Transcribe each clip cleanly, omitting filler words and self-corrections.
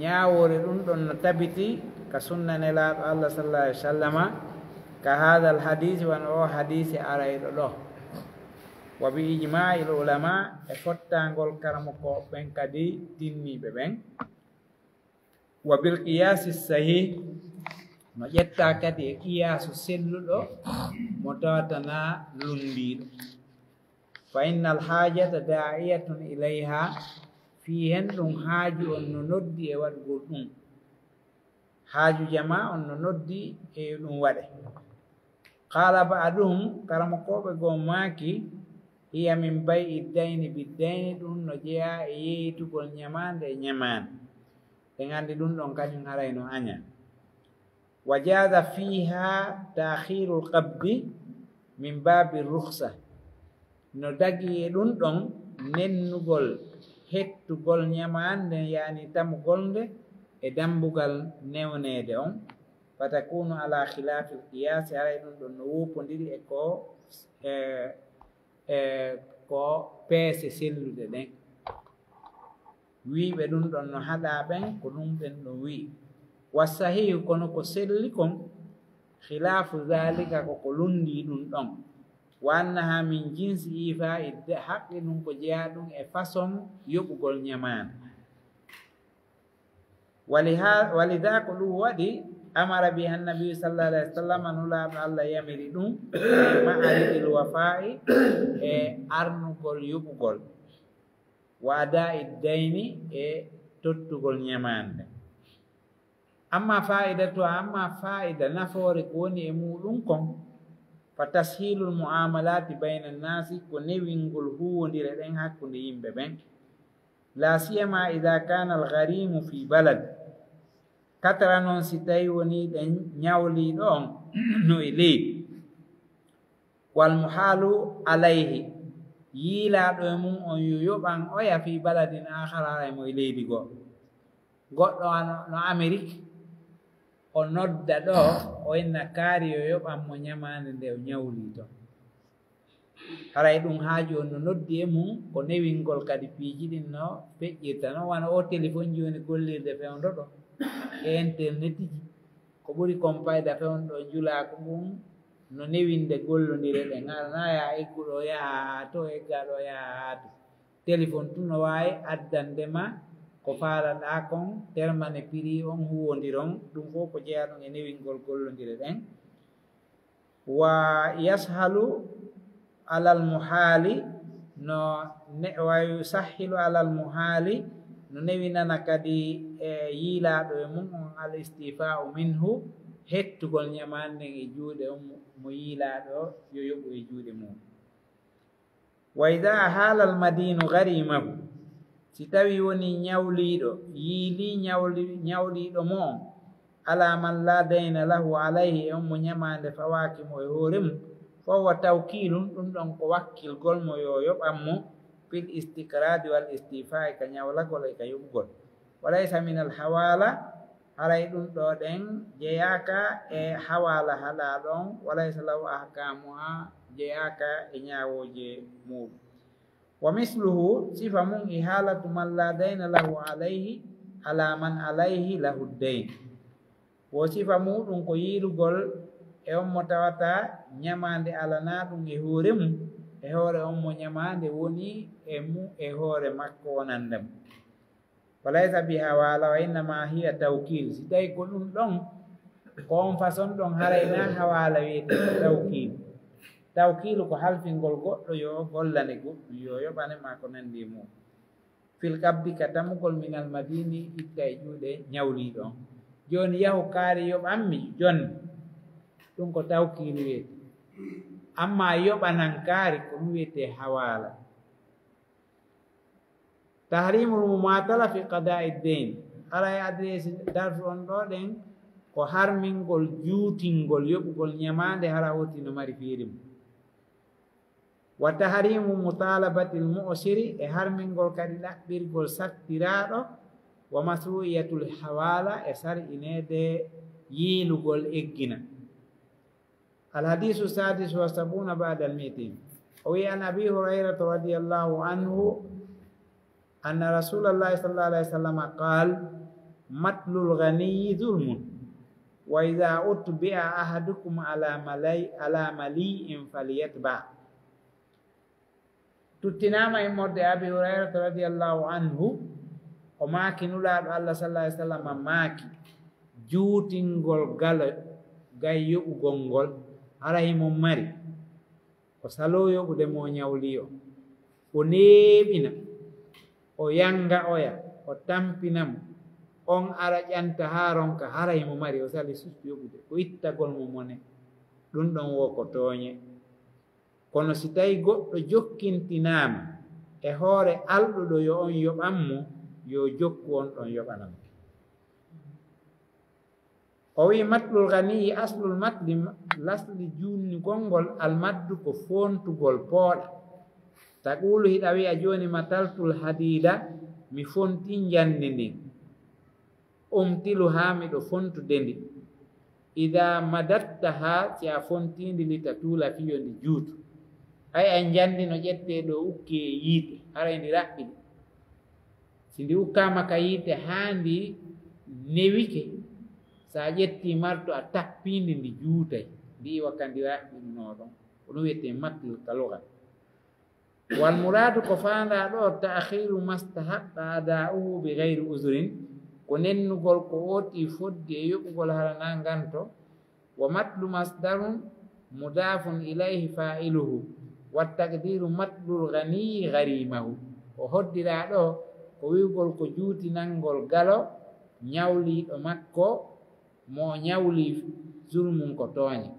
ñaawore ɗum ɗon no tabiti ka sunna nelaaɗo Allah sallallahu alaihi wasallam ka hada al hadith wan o hadisi arayɗo ɗo wa bi ijma'il ulama e fottangol karamo ɓen kadi tinniɓe ɓen wa bil qiyas sahih no ƴetta kadi e qiyasu selluɗo mo tawatana lundiɗo fa inna al hajata da'iyatun ilayha fi hen ɗum haaju on no noddi e waɗgol ɗum haaju jama on no noddi e ɗum waɗe qala ba'duhum karamo koɓe goo maaki hiya min bay'i dayni biddayni ɗum no jeeya e yeytugol ñamande e ñamande ɓe gandi ɗum ɗon kañum harayno aña wa jaza fiha ta'khirul qabdi min babi rukhsa no dagi e ɗum ɗon nennugol hettugol ñamande yani tamugol nde e dambugal newnede on fatakunu ala khilafil qiyas haray ɗum ɗon no wopodiri e ko peese sellude ɗen wiiɓe ɗum ɗon no haɗa ɓen ko ɗum ɓen no wii wasahihu kono ko selli kon khilafu zalika koko lundi ɗum ɗon wa annaha min jinsi ifa idde haqqi ɗum ko jeeya ɗum e façon yoɓugol ñamande walida ko ɗum waɗi amara bi annabi sallallahu alaihi wasallam nulaaɗo Allah yamiri ɗum ma'aril wafa'i e arnugol yoɓugol wa ada'i dayni e tottugol ñamande amma fa'ida nafoore ko woni e muɗum kon fa tashilul muamalati bayna nnasi ko newingol huwodire ɗen hakkude yimɓe ɓen la siyama ida kana al gharimu fi balad katara noon si tawi woni ɗen ñawliɗo on no e leydi wal muhalu alayhi yiilaaɗo e mum on yo yoɓan oya fi baladin akhara mo e leydi goɗɗo no Amérique o nodda ɗo o enna kaari yo yoɓan mo ñamande nde o ñawli to haray ɗum haaju on no noddi e mum ko newingol kadi piiji ɗin no feƴƴirta no wana o téléphone joni gollirde fewndo ɗo e internet ji ko ɓuri compayda fewnɗo julako mum no newinde gollodire ɗen arana ya egguɗo yaha to eggaɗo yaha to téléphone tun no wawi addandema ko faalaɗa kon termane prix on huwodiron ɗum fof ko jeeya ɗum e newingol gollodire ɗen wa yashalu alal muhali no wa yusahhilu alal muhali no newinana kadi e yiilaaɗo e mum on al istifa'u minhu hettugol ñamande e juuɗe on mo yiilaaɗo yo yoɓu e juuɗe mum wa ida haala al madinu garimahu si tawi woni ñawliiɗo yiili ñawliiɗo mo on ala man la dayna lahu alayhi on mo ñamande fawakimo e hoore mum fowa tawkilum ɗum ɗon ko wakkilgol mo yo yoɓanmo fil istikradi wal istifa'i ka ñawlagol e ka yoɓugol walaysa min al hawala haray ɗum ɗo ɗen jeyaka e hawala haɗa ɗon walaysa lahu ahkamuha jeyaka e ñawoje muɗum wa misluhu sifa mum ihalatu man la dayna lahu alayhi ala man alayhi lahu dayn wo sifa muɗum ko yiilugol e on mo tawata ñamande alana ɗum e hoore mum e hoore on mo ñamande woni e mu e hoore makko wonandemo walaysa bi hawala wa innama hiya tawkil si tawi ko ɗum ɗon ko on façon ɗon harayna hawala wiyete tawkilu ko halfingol goɗɗo yo gollane goɗɗum yo yoɓanema ko nandi e mum fil kabdi ka tamugol minal madini itta e juuɗe ñawliɗo on joni yahu kaari yoɓanmi jonni ɗum ko tawkilu wiyete amma yoɓanan kaari ko ɗum wiyete hawala tahrimul mumatala fi qada'i dayn haray adresi darsu on ɗo ɗen ko harmingol juutingol yoɓugol ñamande hara woti no mari fiiri mum wa tahrimu mutalabatil mu'siri e harmingol kadi ɗaɓɓirgol sattiraɗo wa masru'iyatul hawala e sar'inede yiilugol eggina alhadisu sadis wa sabuna ba'da al-mi'tin o wi an abi hurairata radiyallahu anhu anna rasulallahi sallallahu alaihi wasallam qala matlul ghani zulmun wa idza utbi'a ahadukum ala mali'in falyatba. Tuttinama e morde Abi Hurairah radhiyallahu anhu o maaki nulaaɗo Allah sallallahu alaihi wasallam maaki juutingol galo gay yoɓugol ngol aray mo mari o salo yoɓude mo ñawli o neeɓina o yanga oya o tampinamo on ara ƴanta ha ronka haray mo mari o sali sustu yoɓude o ittagol mo mone ɗum ɗon wo ko tooñe. Kono si tawi goɗɗo jokkintinama e hoore alɗuɗo yo on yoɓanmo yo jokku on ɗon yoɓanamo. O wi matlul ghani aslul matli lasli juulnigol ngol almaddu ko fontugol pooɗa. Taqulu hiɗa wi'a joni mataltul hadida mi fonti njandi ndin umtilu ha miɗo fontude ndi ida madatta ha si a fontindi lita tuula fiyo ndi juutu. Ay a njandi no ƴette ɗo ukki e yiite haray ndi raɓɓiɗi si ndi ukkama ka yiite ha ndi newike sa ƴetti marto a tappindi ndi juutay ndi iwa ka ndi raɓɓiɗino ɗon ko ɗum wiyete matlu kaluga. Wal muradu ko fanda ɗo ta'khiru mastahaqqa ada'uhu bi ghayri uzrin ko nennugol ko woti fodde e yoɓugol harana nganto. Wa matlu masdarun mudafun ilayhi fa'iluhu wa taqdiru matlul ghani gharimahu. O hoddira ɗo ko wiwgol ko juutinangol galo ñawliɗo makko mo ñawli zulmum ko tooña.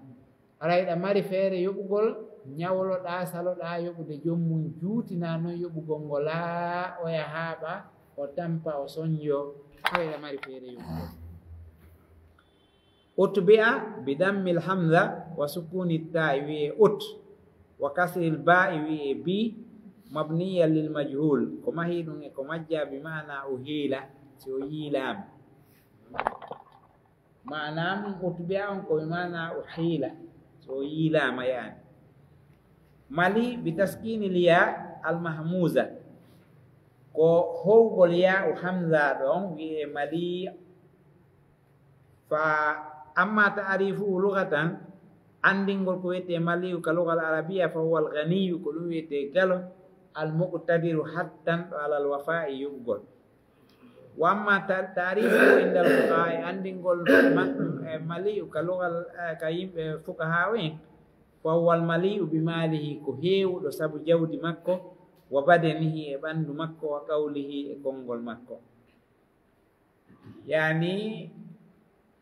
Arayɗa mari feere yoɓugol ñawloɗa saloɗa yoɓude jommum juutina noon yoɓugol ngolaa oya haaɓa o tampa o soñjo arayɗa mari feere yoɓugol. Utbi'a bidammil hamza wa sukuni ta'i wi'e ut wa kasril ba'i wi'e bi mabniyan lil majhul ko mahi ɗum e ko majja bi mana o hiila si o yiilama mana mum utbi'a on ko bi mana o hiila so o yiilama yani. Mali bi taskini liya al mahmuza ko howgol ya o hamza ɗon wi'e mali. Fa amma ta'rifu lughatan andingol ko wiyete maliyu ka lugal arabiya fa huwa al ghaniyu ko ɗum wiyete galo al muqtadiru hattan ɗo alal wafa'i yuɓgol. Wa amma ta'rifu indal fuqaha andingol maliyu ka lugal ka yimɓe fuqaha en fa huwa al maliyu bi malihi ko heewuɗo sabu jawdi makko wa badanihi e ɓandu makko wa qawlihi e konngol makko. Yani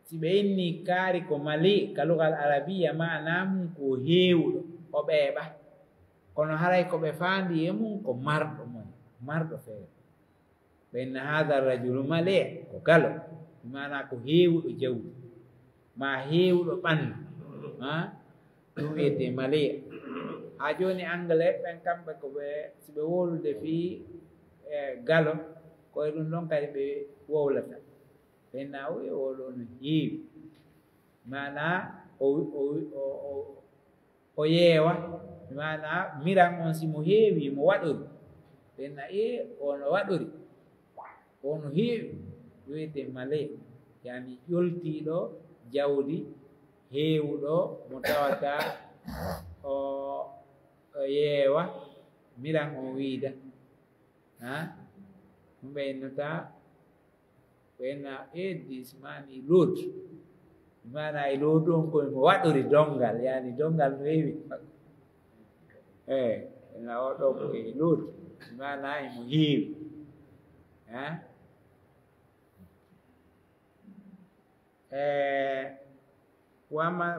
si ɓe inni kaari ko mali ka lugal arabiya manamum ko heewuɗo o ɓeeɓa kono haray ko ɓe faandi e mum ko marɗo mon marɗo feere. Ɓe inna hada rajulu mali ko galo mana ko heewuɗo jawdi ma heewuɗo ɓandu ɗum wiyete mali. Ha joni anglais ɓen kamɓe ko ɓe si ɓe wolude fi galo koye ɗum ɗon kadi ɓe wowlata ɓenna o oɗo no heewi mana o yeewa mana miran on simo heewi mo waɗori ɓenna ono waɗori ono heewi wiyete male yani ƴoltiɗo jawdi heewuɗo mo tawata o yeewa miran on wiida ɗum ɓennota ɓenna dismani lood mana e lood on koye mo waɗori dongal yani dongal no heewi ena oɗo koye lood mana emo heewi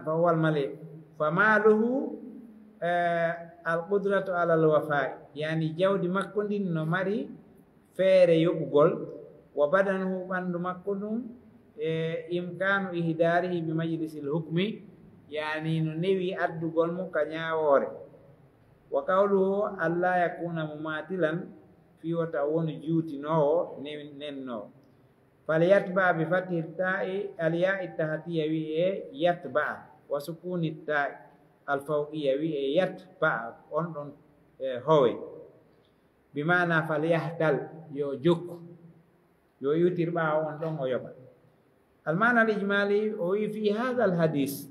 fawal male famaluhu alqudratu ala alwafai yani jawdi makko ndin no mari feere yoɓugol wa badanuhu ɓandu makko ɗum imkanu ihdarihi bi majlisil hukmi yani no newi addugol mo ka ñawoore. Wa qawluhu alla yakuna mumatilan fiwata woni juutinowo nennowo. Falyatba bi fathi ta'i alya'i tahtiya wi'e yatba wa sukuni ta'i alfawqiya wi'e yatba on ɗon howe bi mana falyahdal yo jokku yo yutir ɓaawo on ɗon o yoɓa almana al ijmali o wi fi hada al hadis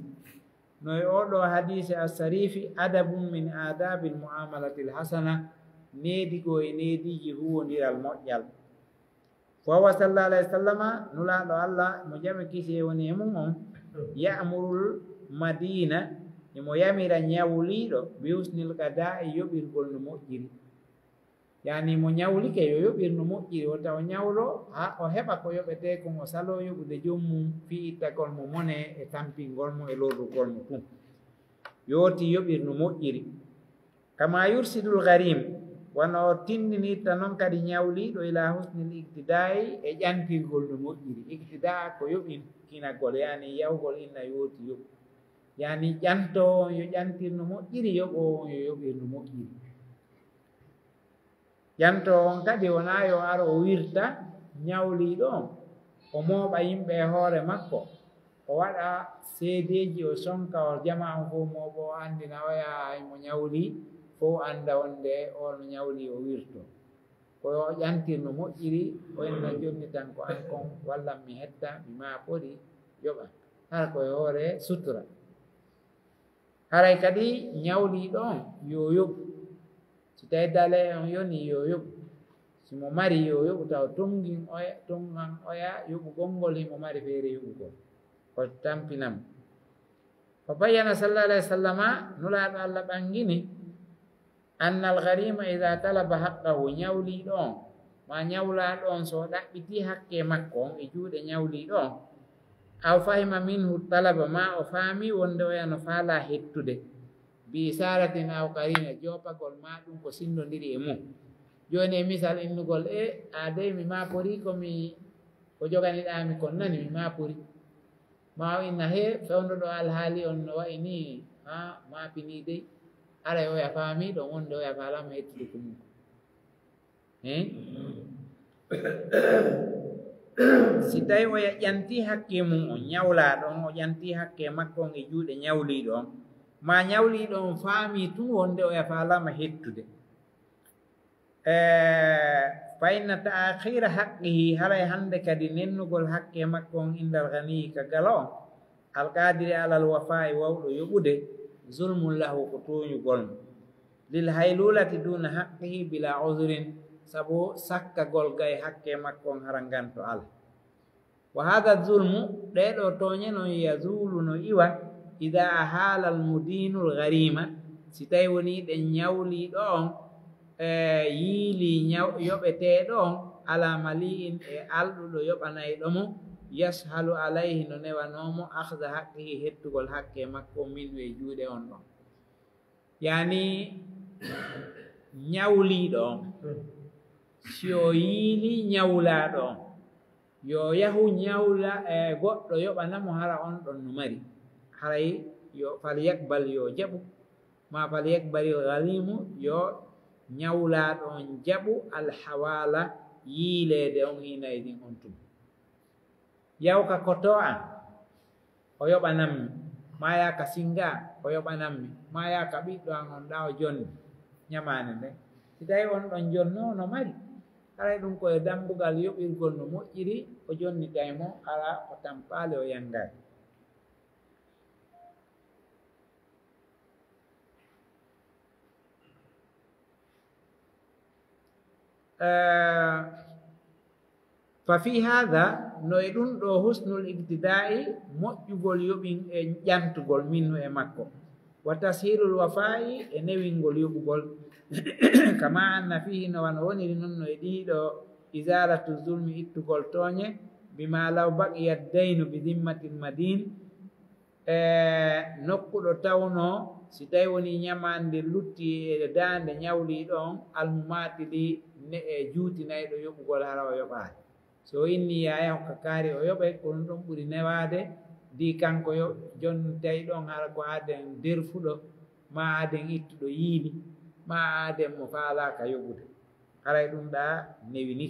noye oɗo hadise assarifi adabum min adabi l muamalati l hasana needigo e neediji huwodiral moƴƴal fowa sallallah alayhi wa sallama nulaɗo allah mo jami kise woni e mum on yamurul madina emo yamira ñawliɗo bi husnil qada e yoɓirgol no moƴƴiri yani mo ñawlike yo yoɓir no moƴƴiri o taw ñawlo ha o heɓa ko yoɓete kon o salo yoɓude jommum fi ittagol mo mone e tampingol mo e lordugol mo tum yooti yoɓir no moƴƴiri kama yursidul garim wona o tindinirta noon kadi ñawliɗo ila husnil ictidayi e ƴantirgol no moƴƴiri ictida ko yoɓinkinagol yani yawgol inna yooti yoɓ yani ƴanto yo ƴantir no moƴƴiri yoɓo on yo yoɓir no moƴƴiri ƴanto on kadi wona yo aro o wirta ñawliɗo on o mooɓa yimɓe e hoore makko o waɗa seedeji o sonka o jama on fof mooɓo o andina oya mo ñawli fof anda wonde o no ñawli o wirto koyo ƴantir no moƴƴiri o enna jonni tan ko an kon walla mi hetta mi ma poɗi yoɓa hara koye hoore sutura haray kadi ñawliɗo on yo yoɓ so tawi dale on yoni yo yoɓ simo mari yo yoɓu taw tongan oya yoɓu gongol himo mari feere yoɓugol ko tampinam fa bayyana sallallah alayhi wa sallama nulaɗo allah ɓangini anna al garima ida talaba haqqahu ñawliɗo on ma ñawlaɗo on so ɗaɓɓiti hakke makko on e juuɗe ñawliɗo on aw fahima minhu talaba ma o faami wonde oyano faala hettude bi isaratin aw karina jopagol ma ɗum ko sindodiri e mum joni e misal innugol a dey mi mapori ko joganiɗami kon nani mi mapori ma o inna he fewdoɗo alhaali on no wayi ni ha mapini dey aray oya faami ɗon wonde oya faalama hettude ko mum si tawi oya ƴanti hakke mum on ñawlaɗo on o ƴanti hakke makko on e juuɗe ñawliɗo on ma ñawliɗo on faami tun wonde oya faalama hettude fa inna ta'akhira haqqihi haray hande kadi nennugol hakke makko on indal ganiyi ka gala on alqadiri alal wafa'i wawɗo yoɓude zulmul lahu ko toñugol mo lil haylulati duna haqqihi bila udrin sabu sakkagol gay hakke makko on hara ganto ala wa hada zulmu ɗeɗo toñe no yazulu no iwa ida ahala al mudinul garima si tawi woni ɗe ñawliɗo on yiili yoɓeteɗo on ala mali'in e alɗuɗo yoɓanayɗo mo yashalu alayhi no newanomo akhda haqqihi hettugol hakke makko min e juuɗe on ɗon yani ñawliɗo on si o yiili ñawlaɗo on yo yahu ñawla e goɗɗo yoɓanamo hara on ɗon no mari haray yo falyakbal yo jaɓu ma falyakbalil galimu yo ñawlaɗo on jaɓu alhawala yiilede on hinaydin on tum yawka koto an o yoɓanammi ma yaka singa o yoɓanammi ma yaka ɓiɗɗo an on ɗa o jonni ñamane nde si tawi on ɗon jonno no mari haray ɗum koye dambugal yoɓirgol no moƴƴiri o jonnitaymo ala o tampale o yangaki fa fi hada no e ɗum ɗo husnul ibtida'i moƴƴugol yoɓin e ƴantugol minnu e makko wa tashilul wafa'i e newingol yoɓugol kama anna fihi no wano woniri noon no e ɗiɗo isaratu zulmi ittugol tooñe bima law baqiyat daynu bi dimmatil madin nokkuɗo tawno si tawi woni ñamande lutti e dande ñawliɗo on almumatili e juutinayɗo yoɓugol hara o yoɓaade so inni yaya hokka kaari o yoɓe ko ɗum ɗon ɓuri newade di kanko yo jon tawi ɗon hara ko aden derfuɗo ma aden ittuɗo yiini ma aden mo faalaka yoɓude haray ɗum ɗa newini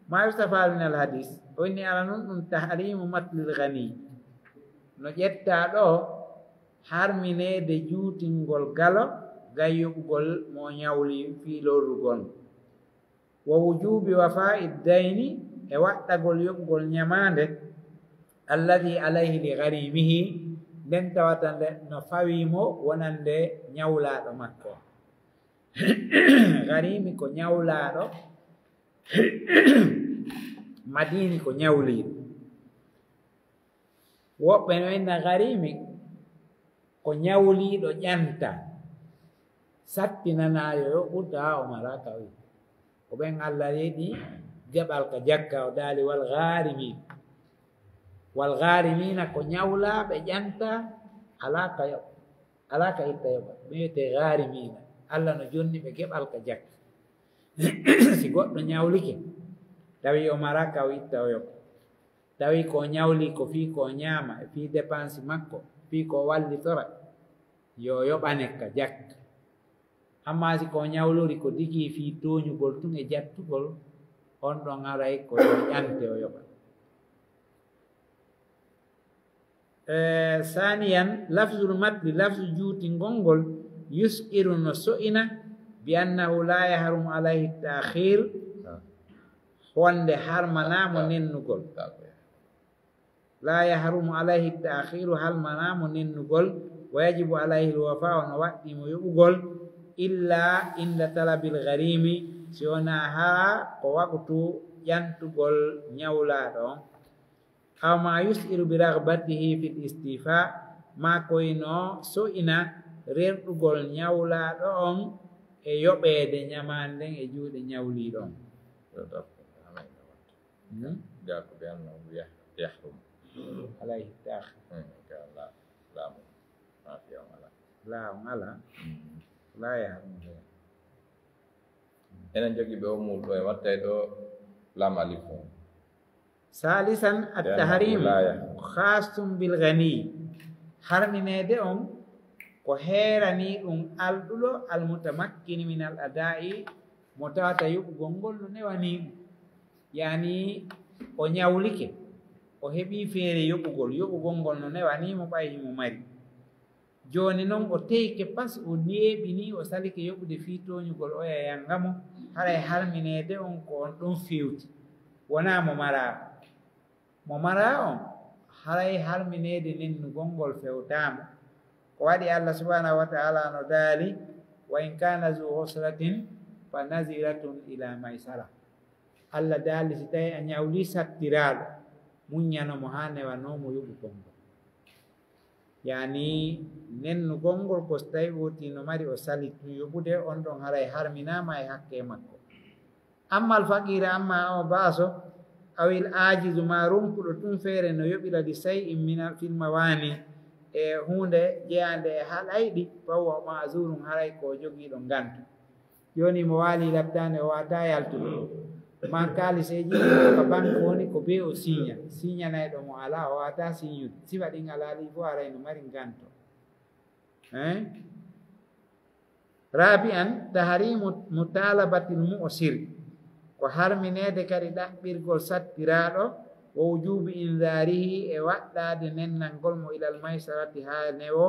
ma yustafadu min al hadis o inni ala noon ɗum tahrimu matlil gani no ƴetta ɗo harminede juutingol galo gay yoɓugol mo ñawli fi lorrugol wa wujubi wafa'i dayni e waɗɗagol yoɓugol ñamande alladi alayhi li garimihi nden tawata nde no fawimo wonande ñawlaɗo makko garimi ko ñawlaɗo madini ko ñawliɗo woɓɓe no inna garimi ko ñawliɗo ƴanta sattinanayo yo ɓurta ha o mala kawi ko ɓen Allah yeɗi jaɓal ka jakka o daali wal garimina ko ñawlaɓe ƴanta alaka itta yoɓa ɓeyete garimina Allah no jonni ɓe geɓal ka jakka si goɗɗo ñawlike tawi o mara ka o itta o yoɓa tawi ko ñawli ko fi ko ñaama e fi dépense makko fi ko wallitora yo yoɓane ka jakka amma si ko ñawlori ko digi fi toñugol tun e jattugol on ɗon aray ko yo ƴante o yoɓa saniyan lafzul matli lafzu juuti ngolngol yuskiru no so'ina bi annahu la yahrumu alayhi ta'khir wonde harmanamo nennugol la yahrumu alayhi ta'khiru harmanamo nennugol wa yajibu alayhi alwafa'u no waɗɗimo yoɓugol illa inda talabil garimi si wona ha ko waɓtu ƴantugol ñawlaɗo on aw ma yusiru bi ragbatihi fil istifa ma koyno so'ina rerɗugol ñawlaɗo on e yoɓede ñamanden e juuɗe ñawliɗo on alayhi ta'khir la on ala la yahrum enen jogi ɓe o mulɗo e wattay ɗo lamali fo salisan at-tahrim khasum bil ghani harminede on ko herani ɗum alɗuɗo almutamakkini min al ada'i mo tawata yoɓugol ngol no newani ɗum yani o ñawlike o heɓi feere yoɓugol ngol no newanimo ɓayi mo mari joni noon o teyke pas o neeɓini o salike yoɓude fiitoñugol o yayangamo haray harminede on ko on ɗon fewti wona mo mara on haray harminede nennugol ngol fewtamo ko waɗi Allah subhanahu wa ta'ala no daali wa in kana zu usratin fa naziratun ila maisara Allah daali si tawi a ñawli sattiraɗo muññanomo ha newanomo yoɓugol ngol yani nennugol ngol ko so tawi woti no mari o salit yoɓude on ɗon haray harminama e hakke makko amma alfaqira amma o baaso awil ajizu ma ronkuɗo tun feere no yoɓira li say'in min fil mawani e hunde jeyande e haɗayɗi fawa mazurun haray ko jogiiɗo ngantu joni mo waali labtande o wata yaltude ma kaliseji ko banque woni ko be o siñanayɗo mo ala o wata siñude sifa ɗin alaali fo aray no mari nganto rabi'an tahrimu mutalabatil mu'sir ko harminede kadi ɗaɓɓirgol sattiraɗo wo wujubi indarihi e waɗɗade nennangol mo ilal maysarati ha newo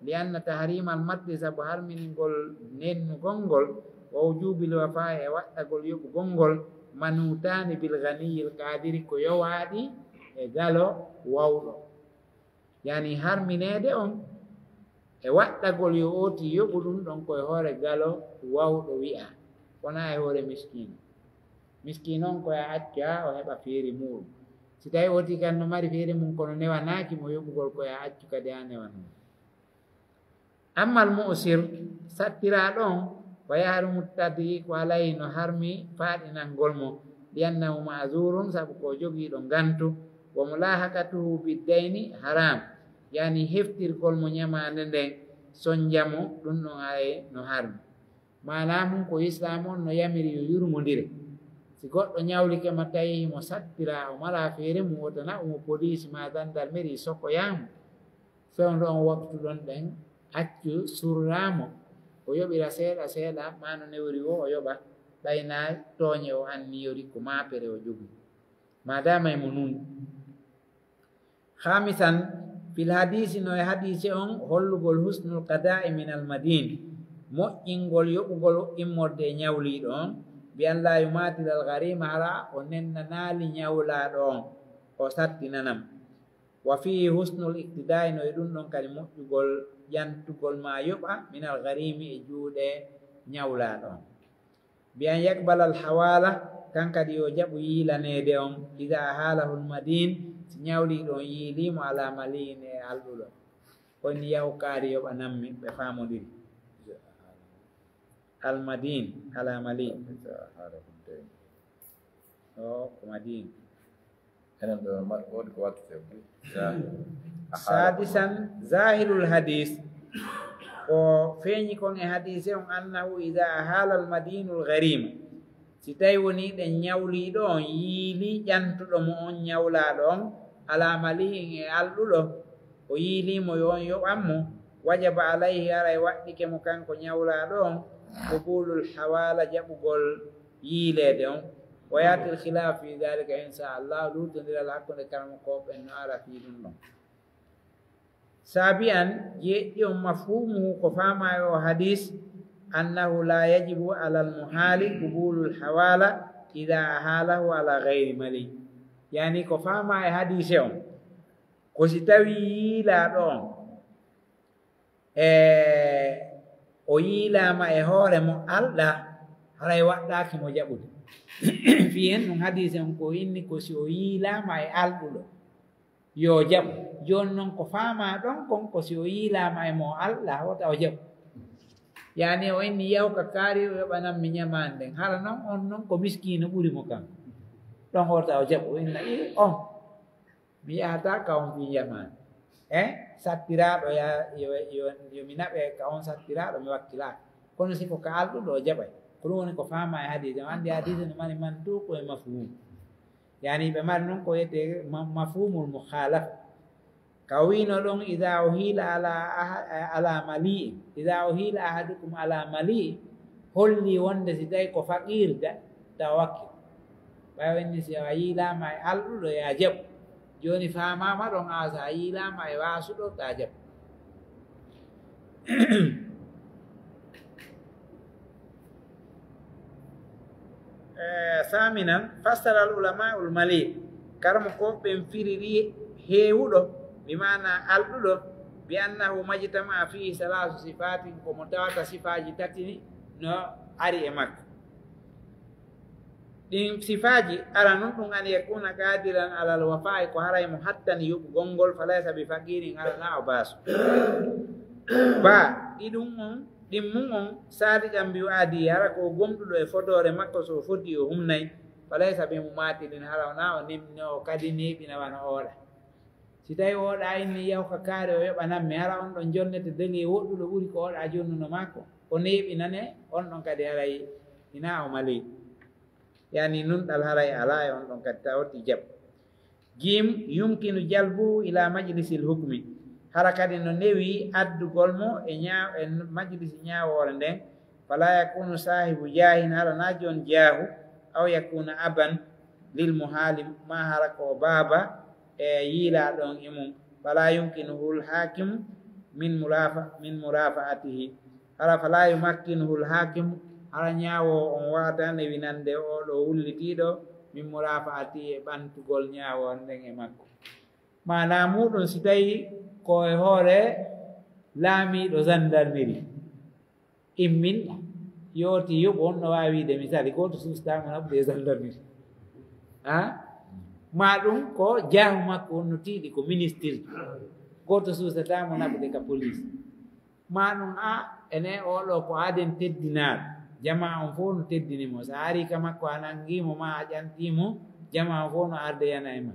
li anna tahrimal maddi saabu harminingol nennugol ngol wo wujubi lwafa e waɗɗagol yoɓugol ngol manutani bil ghaniyil qadiri ko yowaɗi e galo wawɗo yani harminede on e waɗɗagol yo oti yoɓu ɗum ɗon koye hoore galo wawɗo wi'a wona e hoore miskin on koye acca o heɓa feeri muɗum si tawi oti kan no mari feeri mum kono newanaki mo yoɓugol koye accu kadi ha newanmo ammal mu'sir sattiraɗo on wa yahrumu tadyiqu alayhi no harmi faaɗinangol mo liannahu ma'zurun sabu ko jogiiɗo ngantu wa mulahaqatuhu biddayni haram yani heftirgol mo ñamande nden sonjamo ɗum ɗon ay no harmi mana mum ko islam on no yamiri yo yurmodire si goɗɗo ñawlike ma tawi mo sattira o mala feere mum wotana omo police ma dandal mairie sokkoyamo fewndo on waktu ɗon ɗen accu surramo o yoɓira seeɗa ma no newri o o yoɓa ɓayna tooñe o anniyori ko mapere o jogui madama emo nuni hamisan fil hadisi no e hadise on hollugol husnul qada'i min al madini moƴƴingol yoɓugol immorde e ñawliɗo on بأن لا يماثل الغريم على ونن نالي نيولا دون وساتنانم وفيه حسن الاقتداء نويدون دون كلمة يقول ينتقل ما يبقى من الغريم يجود نيولا دون بأن يقبل الحوالة كان قد يوجب يلاني دون إذا أهاله المدين نيولي دون يليم على ملين الأولى كون يوكاري يبقى نمي بفهمه دي المدين على ملين مدين سادسا ظاهر الحديث وفين يكون حديث أنه إذا أهال المدين الغريم ستايوني دن يولي دون يلي ينتو دمون يولا دون على ملين الأولى ويلي ميون يوامو وجب عليه على وقت كمكان كن يولا دون قبول الحوالة جبقول يلدهم ويأتي الخلاف في ذلك إن شاء الله لوط إلى الحق لكرم قوب إن أرى في دونه سابعا يوم مفهومه كفاما وحديث أنه لا يجب على المحال قبول الحوالة إذا أهاله على غير ملي يعني كفاما حديث يوم كستوي لا دون o yiilama e hoore mo Allah haray waɗɗaki mo jaɓude fiyen ɗum hadise on ko inni ko si o yiilama e alɗuɗo yo jaɓu joni noon ko faama ɗon kon ko si o yiilama e mo Allah wota o jaɓu yani o inni yawka kaari o yoɓanammi ñamande nden hara noon on noon ko miskino ɓuri mo kam ɗon wota o jaɓu o inna on mi yahata ka on fi ñamande sattiraɗo yo mi naɓe ka on sattiraɗo mi wakkilaka kono siko ka alɗuɗo o jaɓay ko ɗum woni ko faama e hadise o andi hadise no mari mantuko e mafhum yani ɓe mari noon ko wiyete mafhumul mukhalafa ka wino ɗon ida o hiila ala mali ida o hiila ahadukum ala mali holli wonde si tawi ko faqirda taw wakkil ɓawenni si a yiilama e alɗuɗo ya jaɓu joni famama ɗon asa yiilama e wasuɗo ta jaɓ saminan fassara al ulama ul mali karmo ko ɓen firiri heewuɗo bimana alɗuɗo bi annahu majtama fihi salasu sifatin komo tawata sifaji tatini no ari e makko ɗin sifaji ala noon ɗum an yakuna qadiran alal wafa'i ko haray mo hattani yuɓugol ngol falaysa bi faqirin alana o baaso ba ɗiɗum on ɗimmum on sadiqan mbi waadi hara ko gomɗuɗo e fodore makko so foti o humnayi falaysa ɓe mo matilin hara na o nimni o kadi neɓina wana ooɗa si tawi oɗa inni yawka kaare o yoɓanammi hara on ɗon jonnete deli e woɗɗuɗo ɓuri ko oɗa jonnuno makko o neɓinane on ɗon kadi haray ina o mali yani nunɗal haray ala e on ɗon kadi tawti jaɓ jim yumkinu jalbu ila majlisil hukmi hara kadi no newi addugol mo e majlisi ñawore nden fala yakunu sahibu jahin hara na jon jaahu aw yakuna aban lil muhali ma hara ko baba e yiila ɗon e mum fala yumkinuhu lhakimu min murafaatihi hara fala yumakkinuhu lhakimu hara ñaawo on wawata newinande oɗo wullitiɗo min murafaati e ɓantugol ñaawore nden e makko mana muɗum si tawi ko e hoore laamiɗo gendarmerie imminɗa yooti yoɓo on no wawi wiide misali goto sustamo naɓude gendarmerie ma ɗum ko jaahu makko on no tiiɗi ko ministre goto sustatamo naɓude ka police ma ɗum ene oɗo ko aden teddinaɗo jama on fof no teddinimo so ari ka makko a nangimo ma a ƴantimo jama on fof no arde yana e ma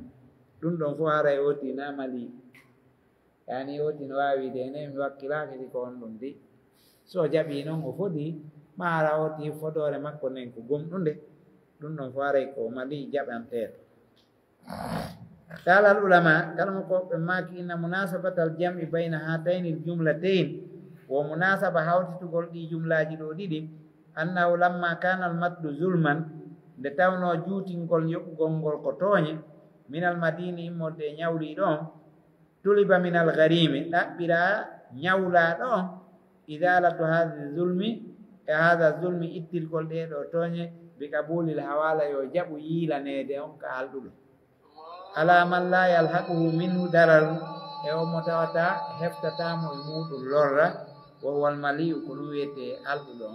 ɗum ɗon fof haray oti na mali yani oti no wawi wiide ene mi wakkilaki ɗi ko on ɗum di so jaɓi noon o foɗi ma ara oti fodore makko nden ko gomɗunde ɗum ɗon fof haray ko mali jaɓanteɗo قال العلماء كلمة ماكي إن مناسبة الجمع بين هاتين الجملتين ومناسبة هاوتي تقول دي جملة جدودي أنه لما كان المتل ظلما لتاونو جوتين كل يقول كتوني من المدينة مود نيولي دون طلب من الغريم لا بلا نيولا دون إزالة هذا الظلم اتل كل دي توني بقبول الحوالة يجب يلا نديهم كالدول على من لا يلحقه منه ضرر يوم متواتا هفتتام يموت اللورة وهو المليء كلوية الدول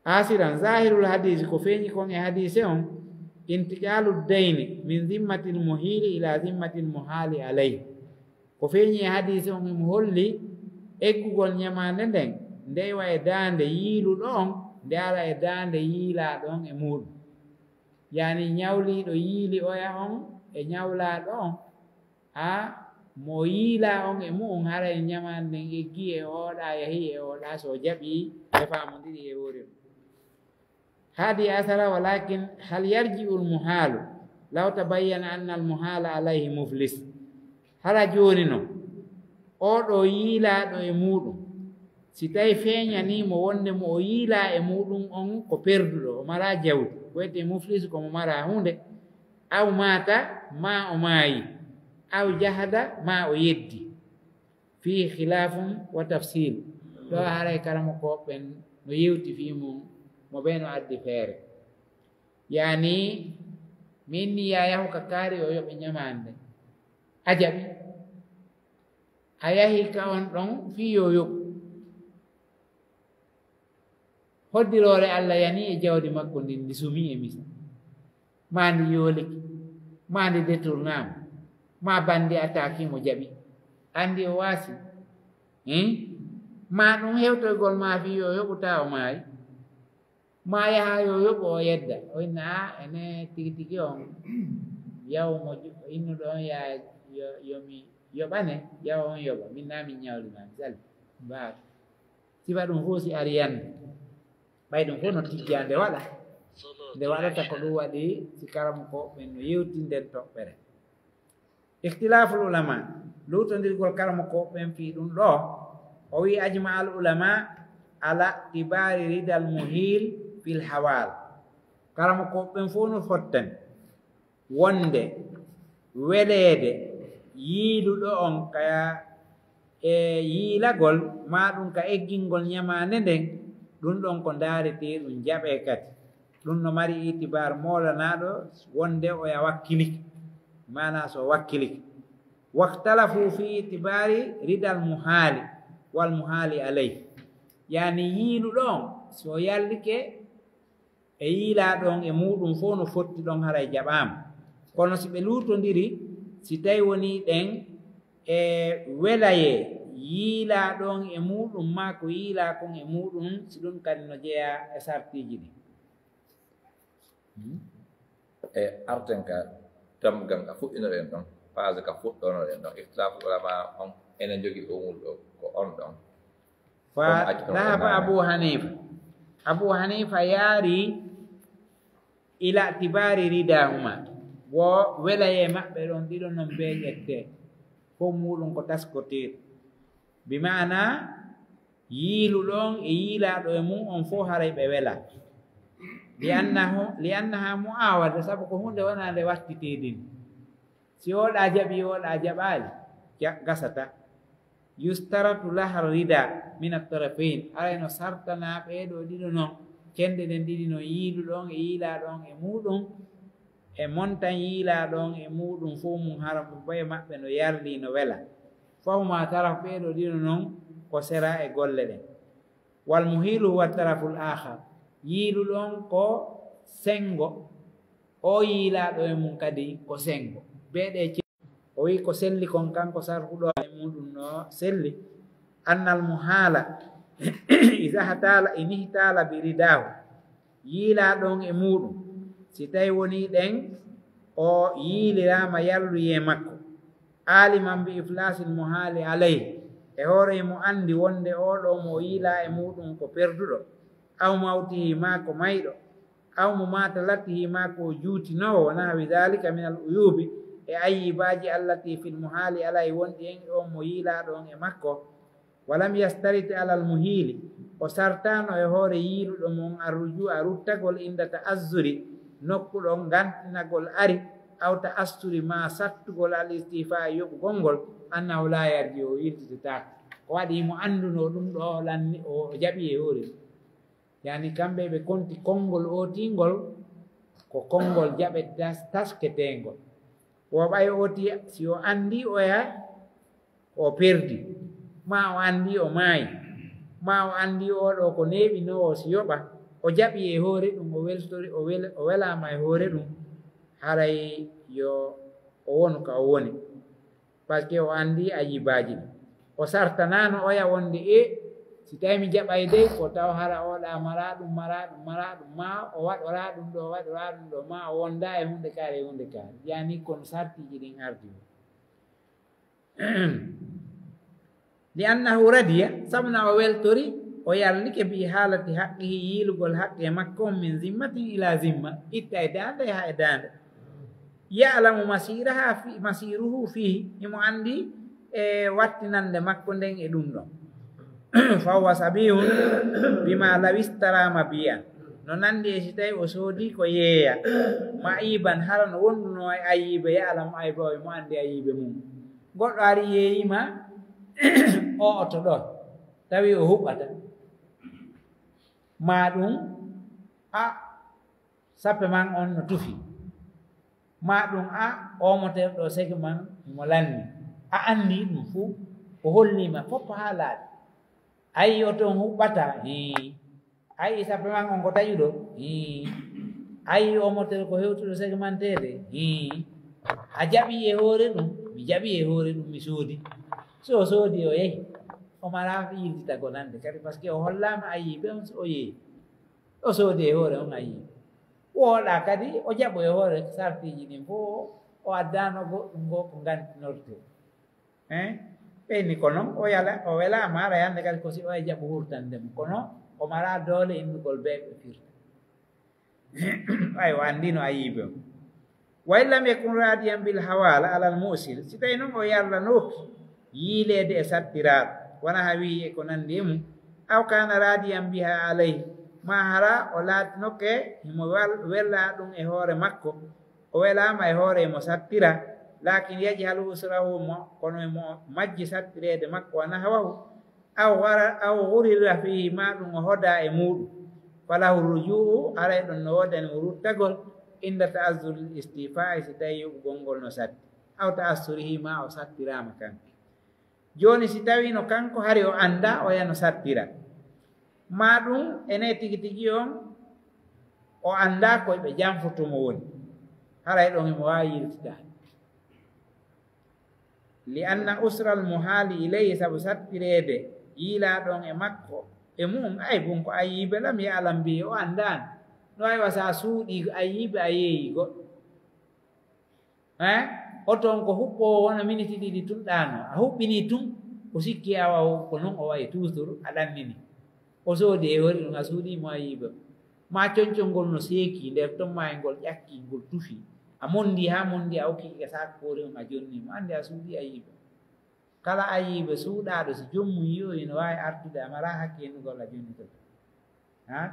آخرا ظاهر الحديث كفيني كون حديثهم انتقال الدين من ذمة المهيل إلى ذمة المحال عليه كفيني حديثهم مهولي eggugol ñamande nden ndewa e dande yiilu ɗon ndara e dande yiila ɗon e muɗum yani ñawliɗo yiili oya on e ñawlaɗo on ha mo yiila on e mu'um hara e ñamande nden eggi e oɗa yahi e oɗa so jaɓi defamo ɗiɗi e wori hadi asara walakin hal yarji'u lmuhalu law tabayyana anna almuhala alayhi muflis hala joni no oɗo yiilaaɗo e muɗum si tawi feeñanimo wonde mo o yiila e muɗum on ko perduɗo o mara jawdi wiyete muflis komo mara hunde aw mata ma o maayi aw jahada ma o yeddi fi khilafum wa tafsil ɗo haray karama koɓɓen no yewti fi mum mo ɓe no addi feere yani min ni yayahu ka kaari o yoɓe ñamande a jaɓi a yahi ka on ɗon fii yo yoɓu hoddiroore Allah yani e jawdi makko ndin ndi sumi e misa ma ndi yooliki ma ndi détournama ma bandi attaquimo jaɓi andi o waasi ma ɗum hewtoygol ma fii yo yoɓu ta o maayi ma yaha yo yoɓu o yedda o inna a ene tigi tigi on yawmo innuɗo on ya yomi yoɓane yawa on yoɓa min na min ñawlima misali mbaa sifa ɗum fof si ari yande ɓay ɗum fof no tijjande waɗa nde waɗata ko ɗum waɗi si karama ko ɓen no yewtinden toɓɓere ihtilaful ulama lutondirgol karama ko ɓen fi ɗum ɗo o wi ajma al ulama ala tibari ridal muhil fil hawal karama ko ɓen fof no fotten wonde weleede yiiluɗo on kaya e yiilagol ma ɗum ka eggingol ñamande nden ɗum ɗon ko daarete ɗum jaɓe kadi ɗum no mari itibar molanaɗo wonde oya wakkiliki mana so wakkiliki waktalafu fi itibari ridal muhali wal muhali alay yani yiiluɗo on so yallike e yiilaɗon e muɗum fof no fotti ɗon haray jaɓama kono si ɓe lutodiri si tawi woni ɗen e welaye yiila ɗon e muɗum ma ko yiila kon e muɗum si ɗum kadi no jeeya e sartiji ɗi e arten ka damgam ka fuɗɗinoɗen ɗon phase ka fuɗɗonoɗen ɗon ihtilafu ulama on enen jogui ɗomul ɗo ko on ɗon fa dhahaba abu hanifa yaari ila tibari ridahuma wo welaye maɓɓe ɗon ɗiɗon non be ƴette fof muɗum ko taskoteɗo bi mana yiilu ɗon e yiilaɗo e mum on fof haray ɓe wela li annaha muawada saabu ko hunde wona nde wattitedin si oɗa jaɓi oɗa jaɓali gasata yustaratu laha rida min atarafain arayno sartana ɓeɗo ɗiɗo non kende ɗen ɗiɗi no yiilu ɗon e yiilaɗon e muɗum e montan yiilaɗon e muɗum fof mum hara mo baye maɓɓe no yarli no wela fawma taraf ɓeɗo ɗiɗo noon ko sera e golle ɗen wal muhilu huwa taraful akhar yiilu ɗon ko sengo o yiilaɗo e mum kadi ko sengo beɗe o wi ko selli kon kanko sarhuɗo e muɗum no selli annal muhala inihtala bi ridahu yiilaɗon e muɗum si tawi woni ɗen o yiilirama yalluye makko aliman bi iflasil muhali alayhi e hoore mo andi wonde oɗo mo yiila e muɗum ko perduɗo aw mawtihi ma ko mayɗo aw mo mata lattihi ma ko juutinowo wona wi dalika min al uyubi e ayibaji allati fil muhali alayhi wonɗi en o mo yiilaɗon e makko walam yastariti alal muhili o sartano e hoore yiiluɗo mon arruju a ruttagol inda ta'azzuri nokkuɗon gantinagol ari aw ta'assuri ma sattugol al istifa e yoɓugol ngol annahu la yarji o yiltititako ko waɗi mo anduno ɗum ɗo lanni o jaɓi e hoore yani kamɓe ɓe konti konngol ootingol ko konngol jaɓe tasketengol wo ɓay oti si o anndi oya o perdi ma o anndi o maayi ma o anndi oɗo ko neɓinowo si yoɓa o jaɓi e hoore ɗum o weltori o welama e hoore ɗum haray yo o wonu ka o woni par ce que o anndi ayibaji ɗum o sartanano oya wonde si tawi mi jaɓay dey ko taw hara oɗa mara ɗum ma o waɗora ɗum ɗo ma o wonda e hunde kaare yani kono sartiji ɗin ardi li annahu radiya sabuna o weltori o yallike bi haalati haqqihi yiilugol haqqe makko min zimmatin ila zimma itta e dande ha e dande ya'lamu masiruhu fihi imo andi e wattinande makko nden e ɗum ɗon fahuwa sabihun bima lawistarama biyan no nandi e si tawi o soodi ko yeeya ma ayiban hara no wonduno e ayibe ya'lamu ayba o mo andi ayibe mum goɗɗo ari yeeyima o oto ɗo tawi o huɓɓata ma ɗum sappe man on no tufi ma ɗum omoter ɗo sege man mo lanni a anndi ɗum fuu o hollima fof ha laaɗi ayi o toon huɓɓata ayi sappe man on ko taƴuɗo ayi omoter ko hewtuɗo segmentede a jaɓi e hoore ɗum mi jaɓi e hoore ɗum mi soodi so o soodi o yehi o mala yildita ko nande kadi par ce que o hollama ayiɓe on so o yehi o soodi e hoore on ayiɓe wooɗa kadi o jaɓo e hoore sartiji ɗin fof o addano goɗɗum go ko gantinorte ɓeyni ko noon o welama ara yande kadi ko si o e jaɓo hurtandemo kono o mara doole innugol ɓe ɓe firta ay o andino ayiɓe on wa illam yakun radiyan bil hawala alal musil si tawi noon o yarlanoki yiilede e sattiraɗo wona ha wi e ko nandi e mum aw kana radiyan biha alayhi ma hara o laatinoke himo wella ɗum e hoore makko o welama e hoore emo sattira lakin yaji hal usrahu mo kono emo majji sattirede makko wana hawahu aw gurira fihi ma ɗum o hoda e muɗum falahu rujuu haray ɗon no wodani mo ruttagol inda ta'azzur istifa'i si tawi yoɓugol ngol no satti aw ta'assurihi ma o sattirama kanko joni si tawi no kanko hari o anda o yano sattira ma ɗum ene tigi tigi on o anda koye ɓe janfotomo woni haray ɗon emo wawi yiltitade li anna usral muhali ilayhi saabu sattirede yiila ɗon e makko e mum ay bum ko ayiɓe lam ya'lam bi o andani no ay wasa suuɗi ayiɓe a yeeyi goɗɗo oton ko huɓɓowo wona miniti ɗiɗi tunɗano a huɓɓini tun o sikki awa ko noon o wayi toujours a ɗannini o soodi e hori ɗum a suuɗimo ayiɓe ma concol ngol no seeki nder ton ma e ngol ƴakki ngol tufi a mondi ha mondi a hokki e sakkori on a jonnimo andi a suuɗi ayiɓe kala ayiɓe suuɗaɗo so jommum yi'oyi no wawi artude a mara hakkendugol a jonnitoto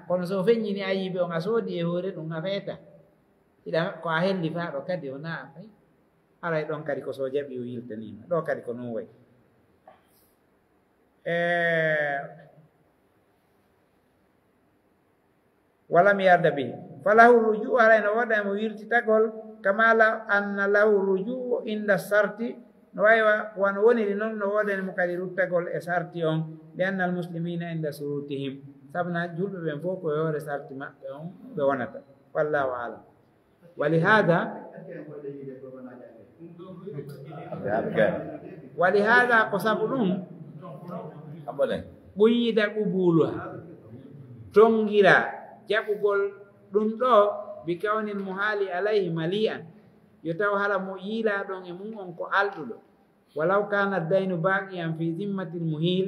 kono so feññini ayiɓe on a soodi e hoore ɗum a feeta iɗa ko a helli fa ɗo kadi o naa fay haray ɗon kadi ko so jaɓi o yiltanima ɗo kadi ko noon wayi walam yarda bihi falahu rujuu haray no waɗa mo wirtitagol kamala anna lahu rujuu inda sarti no wawi wano woniri noon no wodanimo kadi ruttagol e sarti on li anna almuslimina inda surutihim sabuna julɓe ɓen fof ko yoore sarti maɓɓe on ɓe wonata wallahu alam walihada ko sabu ɗum ɓuyida qubuluha tongira jaɓugol ɗum ɗo bi kawnin mo haali alayhi mali'an yo taw hala mo yiila ɗon e mum on ko alɗuɗo walaw kana daynu baqiyan fi zimmatil muhil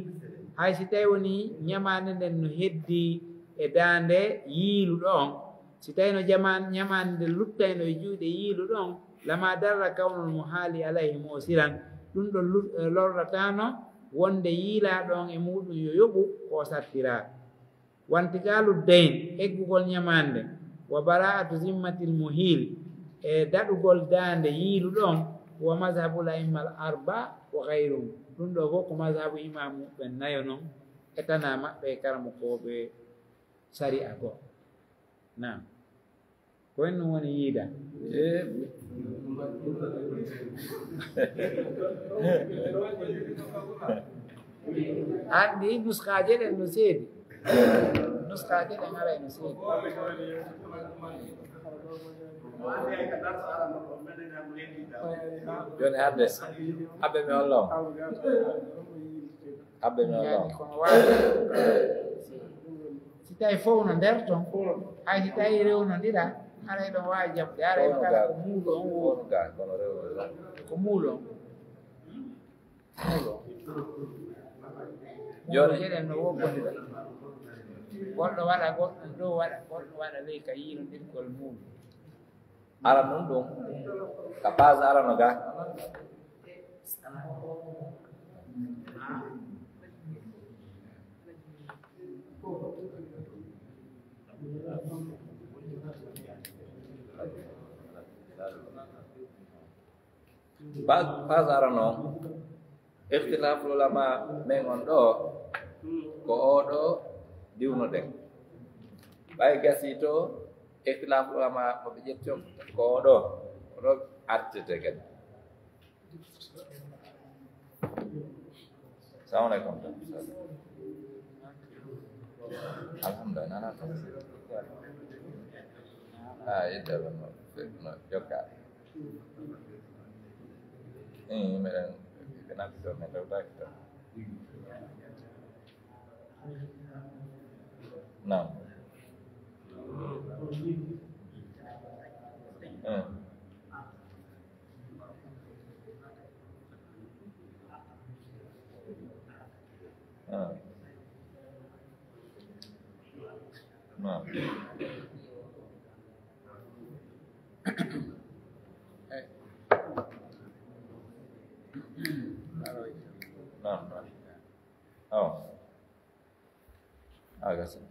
hay si tawi woni ñamande nden no heddi e dande yiiluɗo on si tawi no ñamande nde luttayno e juuɗe yiiluɗo on lama darra kawnol mo haali alayhi mo siran ɗum ɗo lorratano wonde yiilaɗon e muɗum yo yoɓu ko sattira wantigalu dayn eggugol ñamande wa bara'atu zimmatil muhil e daɗugol dande yiiluɗon wa mazhabul a'immal arba wa gayrum ɗum ɗo fof ko mazhabu imamu ɓen nayo noon e tana maɓɓe karamo koɓe sariya ko nam ko en ɗum woni yiida andi nuskaje ɗen no seedi nuskaje ɗen ara no seedi joni hande abbe mi hollon yani kono waawi si tawi fof no nder toon hay si tawi rewnodira aray ɗon waawi jaɓde aray kala ko muulo on wonu ga kono rewde ko muulo on Joni- jeɗen no woggondira goɗɗo waɗa goɗɗum ɗo waɗa goɗɗo waɗa ley ka yiinodirgol muulo aran ɗum ɗum ka base arano ga base arano ikhtilaful ulama men on ɗo ko oɗo diwnoɗen ɓay gasi to ikhtilaful ulama moɓe ƴetti ko oɗo artete kadi salamu aleykum alhamdulillah nana tan yeddaɓe no jokka meɗen naftito min rewtaki tan nam nam nam oh agak sih